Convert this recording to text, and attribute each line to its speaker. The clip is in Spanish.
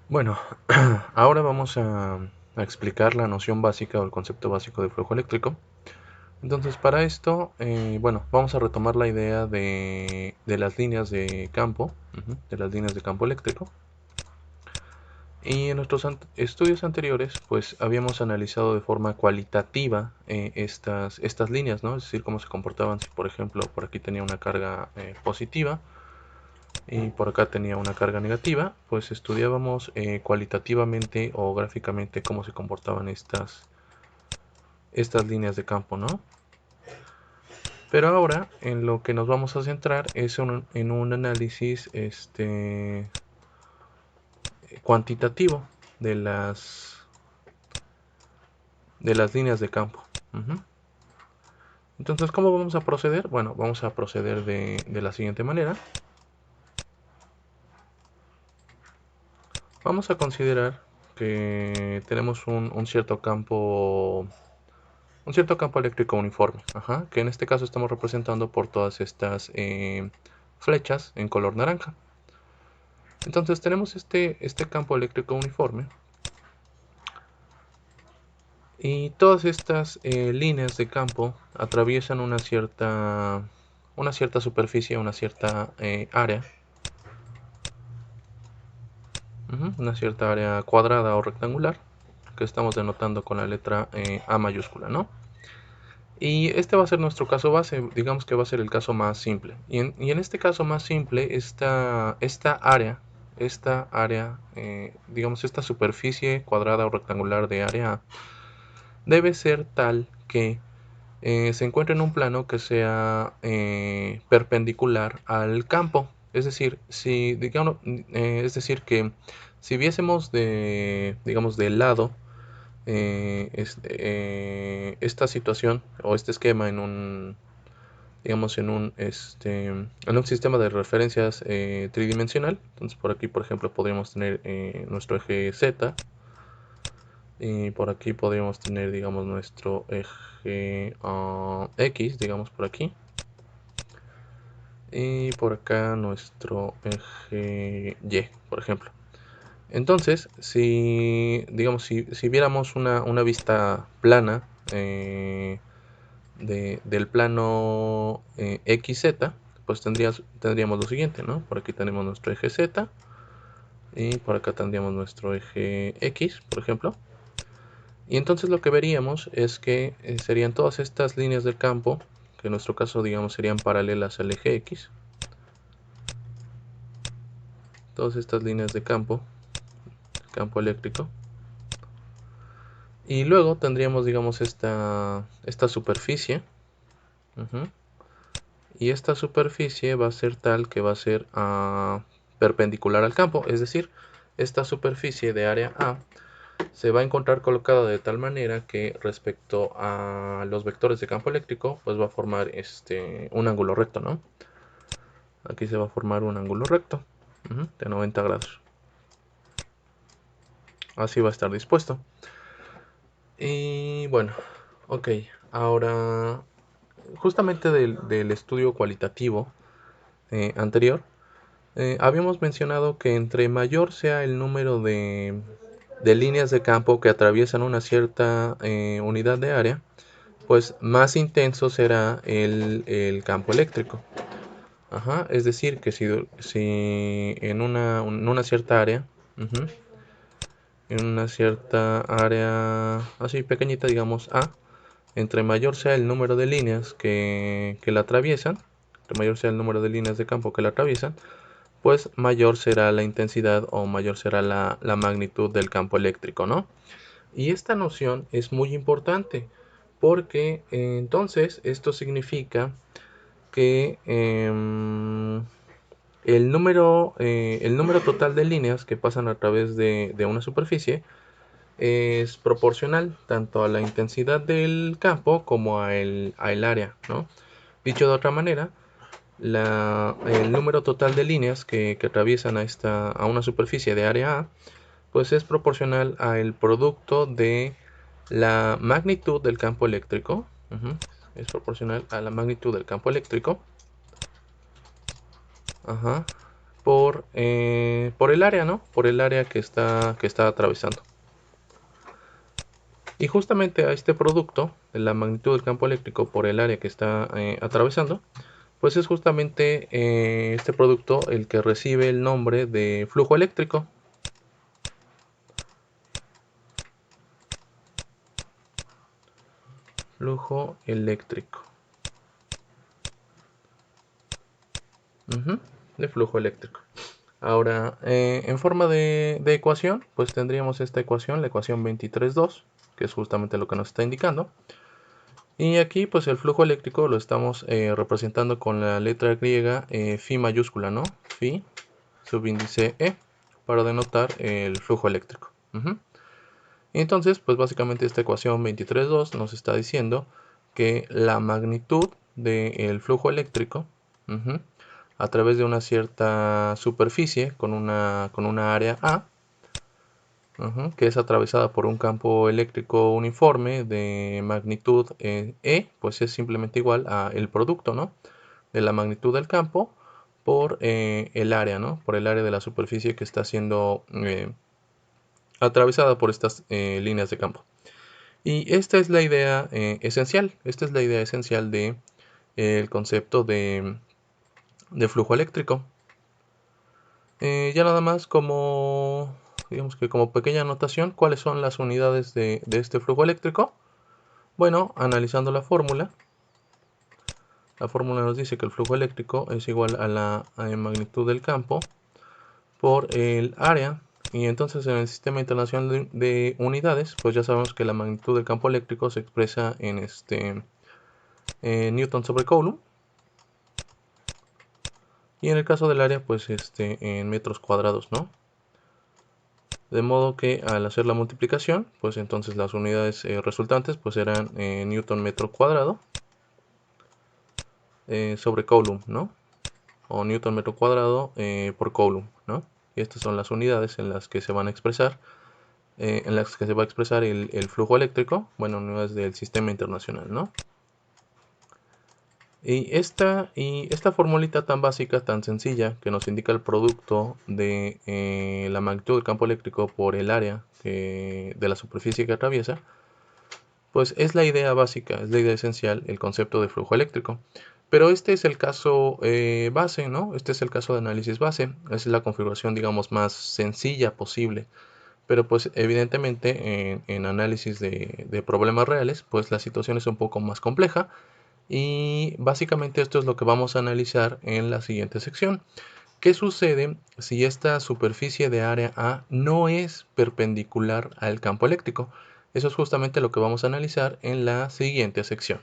Speaker 1: Bueno, ahora vamos a explicar la noción básica o el concepto básico de flujo eléctrico. Entonces, para esto, bueno, vamos a retomar la idea de las líneas de campo, de las líneas de campo eléctrico. Y en nuestros estudios anteriores, pues habíamos analizado de forma cualitativa estas líneas, ¿no? Es decir, cómo se comportaban si, por ejemplo, por aquí tenía una carga positiva y por acá tenía una carga negativa, pues estudiábamos cualitativamente o gráficamente cómo se comportaban estas líneas de campo, ¿no? Pero ahora en lo que nos vamos a centrar es en un análisis cuantitativo de las líneas de campo. Ujú. Entonces, ¿cómo vamos a proceder? Bueno, vamos a proceder de la siguiente manera. Vamos a considerar que tenemos un cierto campo eléctrico uniforme, que en este caso estamos representando por todas estas flechas en color naranja. Entonces tenemos este campo eléctrico uniforme y todas estas líneas de campo atraviesan una cierta superficie, una cierta área, una cierta área cuadrada o rectangular que estamos denotando con la letra A mayúscula, ¿no? Y este va a ser nuestro caso base, digamos que va a ser el caso más simple. Y en este caso más simple, esta área, digamos esta superficie cuadrada o rectangular de área A, debe ser tal que se encuentre en un plano que sea perpendicular al campo. Es decir, es decir que si viésemos digamos, del lado esta situación o este esquema digamos, en un sistema de referencias tridimensional. Entonces por aquí, por ejemplo, podríamos tener nuestro eje Z y por aquí podríamos tener, digamos, nuestro eje X, digamos, por aquí. Y por acá nuestro eje Y, por ejemplo. Entonces, digamos, si viéramos una vista plana del plano XZ, pues tendríamos lo siguiente, ¿no? Por aquí tenemos nuestro eje Z y por acá tendríamos nuestro eje X, por ejemplo. Y entonces lo que veríamos es que serían todas estas líneas del campo, que en nuestro caso, digamos, serían paralelas al eje X. Todas estas líneas de campo eléctrico. Y luego tendríamos, digamos, esta superficie. Y esta superficie va a ser tal que va a ser perpendicular al campo. Es decir, esta superficie de área A se va a encontrar colocada de tal manera que respecto a los vectores de campo eléctrico, pues va a formar un ángulo recto, ¿no? Aquí se va a formar un ángulo recto de 90 grados. Así va a estar dispuesto. Y bueno, ok, ahora justamente del estudio cualitativo anterior, habíamos mencionado que entre mayor sea el número de líneas de campo que atraviesan una cierta unidad de área, pues más intenso será el campo eléctrico. Es decir, que si en una cierta área, en una cierta área así pequeñita, digamos A, entre mayor sea el número de líneas que la atraviesan, entre mayor sea el número de líneas de campo que la atraviesan, pues mayor será la intensidad o mayor será la magnitud del campo eléctrico, ¿no? Y esta noción es muy importante porque entonces esto significa que el número total de líneas que pasan a través de una superficie es proporcional tanto a la intensidad del campo como a el área, ¿no? Dicho de otra manera, el número total de líneas que atraviesan a una superficie de área A, pues es proporcional al producto de la magnitud del campo eléctrico. Es proporcional a la magnitud del campo eléctrico. por el área, ¿no? Por el área que está atravesando. Y justamente a este producto, de la magnitud del campo eléctrico por el área que está atravesando, pues es justamente este producto el que recibe el nombre de flujo eléctrico. Flujo eléctrico. De flujo eléctrico. Ahora, en forma de ecuación, pues tendríamos esta ecuación, la ecuación 23.2, que es justamente lo que nos está indicando. Y aquí, pues el flujo eléctrico lo estamos representando con la letra griega Phi mayúscula, ¿no? Phi subíndice E, para denotar el flujo eléctrico. Y entonces, pues básicamente esta ecuación 23.2 nos está diciendo que la magnitud del flujo eléctrico a través de una cierta superficie con una área A, que es atravesada por un campo eléctrico uniforme de magnitud E, pues es simplemente igual a el producto, ¿no? De la magnitud del campo por el área, ¿no? Por el área de la superficie que está siendo atravesada por estas líneas de campo. Y esta es la idea esencial, de el concepto de flujo eléctrico. Ya nada más como, digamos que como pequeña anotación, ¿cuáles son las unidades de este flujo eléctrico? Bueno, analizando la fórmula nos dice que el flujo eléctrico es igual a la magnitud del campo por el área. Y entonces en el sistema internacional de unidades, pues ya sabemos que la magnitud del campo eléctrico se expresa en Newton sobre Coulomb. Y en el caso del área, pues en metros cuadrados, ¿no? De modo que al hacer la multiplicación, pues entonces las unidades resultantes pues serán Newton metro cuadrado sobre Coulomb, ¿no? O Newton metro cuadrado por Coulomb, ¿no? Y estas son las unidades en las que se van a expresar, va a expresar el flujo eléctrico, bueno, unidades del sistema internacional, ¿no? Y esta formulita tan básica, tan sencilla, que nos indica el producto de la magnitud del campo eléctrico por el área de la superficie que atraviesa, pues es la idea básica, es la idea esencial, el concepto de flujo eléctrico. Pero este es el caso base, ¿no? Este es el caso de análisis base. Es la configuración, digamos, más sencilla posible. Pero pues evidentemente en análisis de problemas reales, pues la situación es un poco más compleja. Y básicamente esto es lo que vamos a analizar en la siguiente sección. ¿Qué sucede si esta superficie de área A no es perpendicular al campo eléctrico? Eso es justamente lo que vamos a analizar en la siguiente sección.